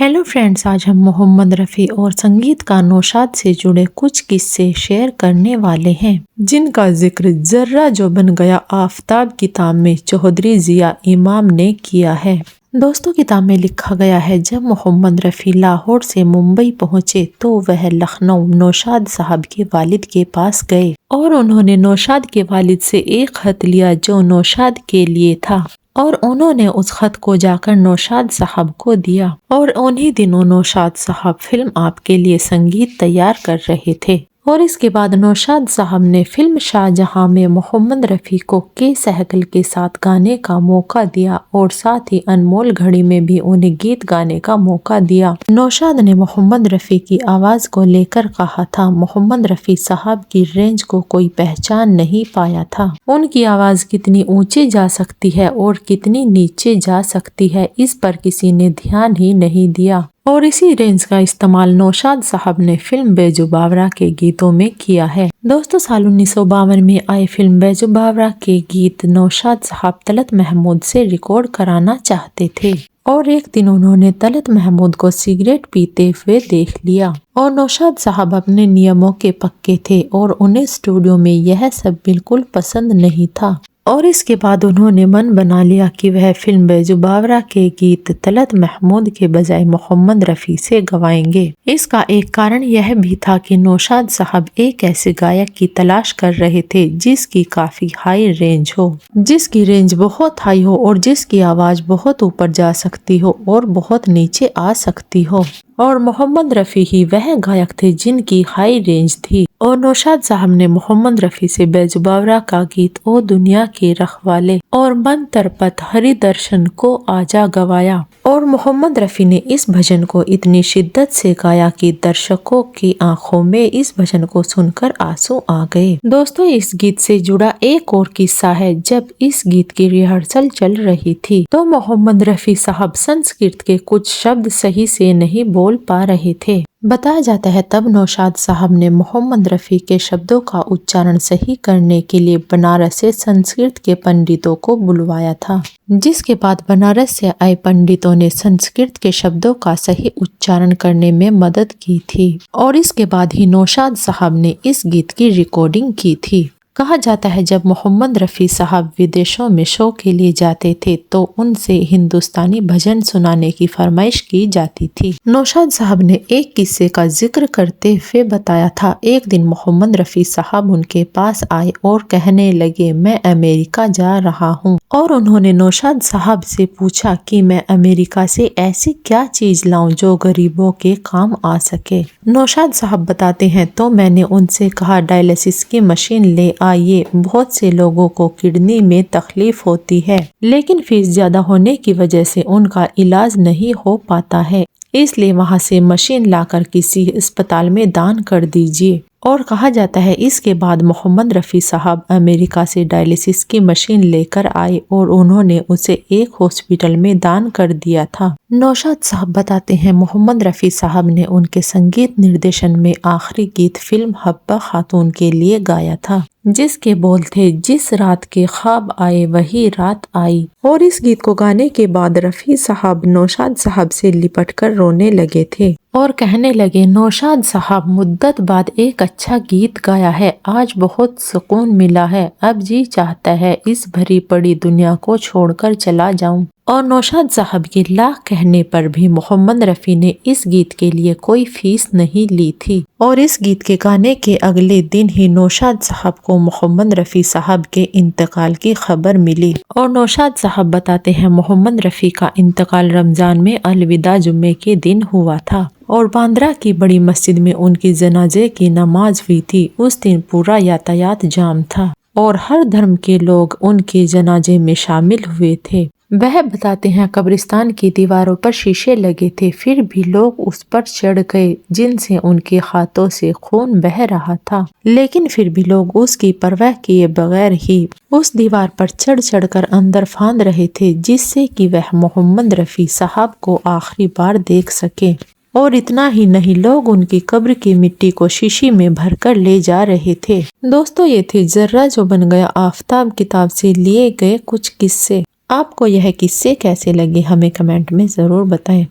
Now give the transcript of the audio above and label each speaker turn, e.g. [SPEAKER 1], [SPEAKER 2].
[SPEAKER 1] Hello friends, आज हम मोहम्मद रफ़ी और संगीतकार नौशाद से जुड़े कुछ किस्से शेयर करने वाले हैं, जिनका जिक्र जर्रा जो बन गया आफताब किताब में चौधरी जिया इमाम ने किया है। दोस्तों, किताब में लिखा गया है, जब मोहम्मद रफ़ी लाहौर से मुंबई पहुंचे तो वह लखनऊ नौशाद साहब के वालिद के पास गए और उन्होंने नौशाद के वालिद से एक खत लिया जो नौशाद के लिए था और उन्होंने उस खत को जाकर नौशाद साहब को दिया। और उन्हीं दिनों नौशाद साहब फिल्म आपके लिए संगीत तैयार कर रहे थे और इसके बाद नौशाद साहब ने फिल्म शाहजहां में मोहम्मद रफ़ी को के सहगल के साथ गाने का मौका दिया और साथ ही अनमोल घड़ी में भी उन्हें गीत गाने का मौका दिया। नौशाद ने मोहम्मद रफ़ी की आवाज़ को लेकर कहा था, मोहम्मद रफ़ी साहब की रेंज को कोई पहचान नहीं पाया था। उनकी आवाज़ कितनी ऊंची जा सकती है और कितनी नीचे जा सकती है, इस पर किसी ने ध्यान ही नहीं दिया। और इसी रेंज का इस्तेमाल नौशाद साहब ने फिल्म बेजुबावरा के गीतों में किया है। दोस्तों, साल 1952 में आई फिल्म बेजुबावरा के गीत नौशाद साहब तलत महमूद से रिकॉर्ड कराना चाहते थे और एक दिन उन्होंने तलत महमूद को सिगरेट पीते हुए देख लिया और नौशाद साहब अपने नियमों के पक्के थे और उन्हें स्टूडियो में यह सब बिल्कुल पसंद नहीं था और इसके बाद उन्होंने मन बना लिया कि वह फिल्म बेजुबावरा के गीत तलत महमूद के बजाय मोहम्मद रफ़ी से गवाएंगे। इसका एक कारण यह भी था कि नौशाद साहब एक ऐसे गायक की तलाश कर रहे थे जिसकी काफी हाई रेंज हो, जिसकी रेंज बहुत हाई हो और जिसकी आवाज बहुत ऊपर जा सकती हो और बहुत नीचे आ सकती हो, और मोहम्मद रफ़ी ही वह गायक थे जिनकी हाई रेंज थी। और नौशाद साहब ने मोहम्मद रफ़ी से बेजुबावरा का गीत ओ दुनिया के रखवाले और मन तरपत हरि दर्शन को आजा गवाया और मोहम्मद रफ़ी ने इस भजन को इतनी शिद्दत से गाया कि दर्शकों की आंखों में इस भजन को सुनकर आंसू आ गए। दोस्तों, इस गीत से जुड़ा एक और किस्सा है। जब इस गीत की रिहर्सल चल रही थी तो मोहम्मद रफ़ी साहब संस्कृत के कुछ शब्द सही से नहीं बोल पा रहे थे। बताया जाता है तब नौशाद साहब ने मोहम्मद रफ़ी के शब्दों का उच्चारण सही करने के लिए बनारस से संस्कृत के पंडितों को बुलवाया था, जिसके बाद बनारस से आए पंडितों ने संस्कृत के शब्दों का सही उच्चारण करने में मदद की थी और इसके बाद ही नौशाद साहब ने इस गीत की रिकॉर्डिंग की थी। कहा जाता है जब मोहम्मद रफ़ी साहब विदेशों में शो के लिए जाते थे तो उनसे हिंदुस्तानी भजन सुनाने की फरमाइश की जाती थी। नौशाद साहब ने एक किस्से का जिक्र करते हुए बताया था, एक दिन मोहम्मद रफ़ी साहब उनके पास आए और कहने लगे, मैं अमेरिका जा रहा हूँ। और उन्होंने नौशाद साहब से पूछा कि मैं अमेरिका से ऐसी क्या चीज लाऊं जो गरीबों के काम आ सके। नौशाद साहब बताते हैं, तो मैंने उनसे कहा डायलिसिस की मशीन ले आइए, बहुत से लोगों को किडनी में तकलीफ होती है लेकिन फीस ज्यादा होने की वजह से उनका इलाज नहीं हो पाता है, इसलिए वहां से मशीन लाकर किसी अस्पताल में दान कर दीजिए। और कहा जाता है इसके बाद मोहम्मद रफ़ी साहब अमेरिका से डायलिसिस की मशीन लेकर आए और उन्होंने उसे एक हॉस्पिटल में दान कर दिया था। नौशाद साहब बताते हैं, मोहम्मद रफ़ी साहब ने उनके संगीत निर्देशन में आखिरी गीत फिल्म हब्बा खातून के लिए गाया था, जिसके बोल थे, जिस रात के ख्वाब आए वही रात आई। और इस गीत को गाने के बाद रफ़ी साहब नौशाद साहब से लिपट कर रोने लगे थे और कहने लगे, नौशाद साहब मुद्दत बाद एक अच्छा गीत गाया है, आज बहुत सुकून मिला है, अब जी चाहता है इस भरी पड़ी दुनिया को छोड़कर चला जाऊं। और नौशाद साहब के लाख कहने पर भी मोहम्मद रफ़ी ने इस गीत के लिए कोई फीस नहीं ली थी और इस गीत के गाने के अगले दिन ही नौशाद साहब को मोहम्मद रफ़ी साहब के इंतकाल की खबर मिली। और नौशाद साहब बताते हैं, मोहम्मद रफ़ी का इंतकाल रमजान में अलविदा जुम्मे के दिन हुआ था और बांद्रा की बड़ी मस्जिद में उनकी जनाजे की नमाज हुई थी। उस दिन पूरा यातायात जाम था और हर धर्म के लोग उनके जनाजे में शामिल हुए थे। वह बताते हैं, कब्रिस्तान की दीवारों पर शीशे लगे थे, फिर भी लोग उस पर चढ़ गए जिनसे उनके हाथों से खून बह रहा था, लेकिन फिर भी लोग उसकी परवाह किए बगैर ही उस दीवार पर चढ़ चढ़कर अंदर फांद रहे थे, जिससे कि वह मोहम्मद रफ़ी साहब को आखिरी बार देख सके। और इतना ही नहीं, लोग उनकी कब्र की मिट्टी को शीशी में भरकर ले जा रहे थे। दोस्तों, ये थे जर्रा जो बन गया आफताब किताब से लिए गए कुछ किस्से। आपको यह किस्से कैसे लगे हमें कमेंट में ज़रूर बताएं।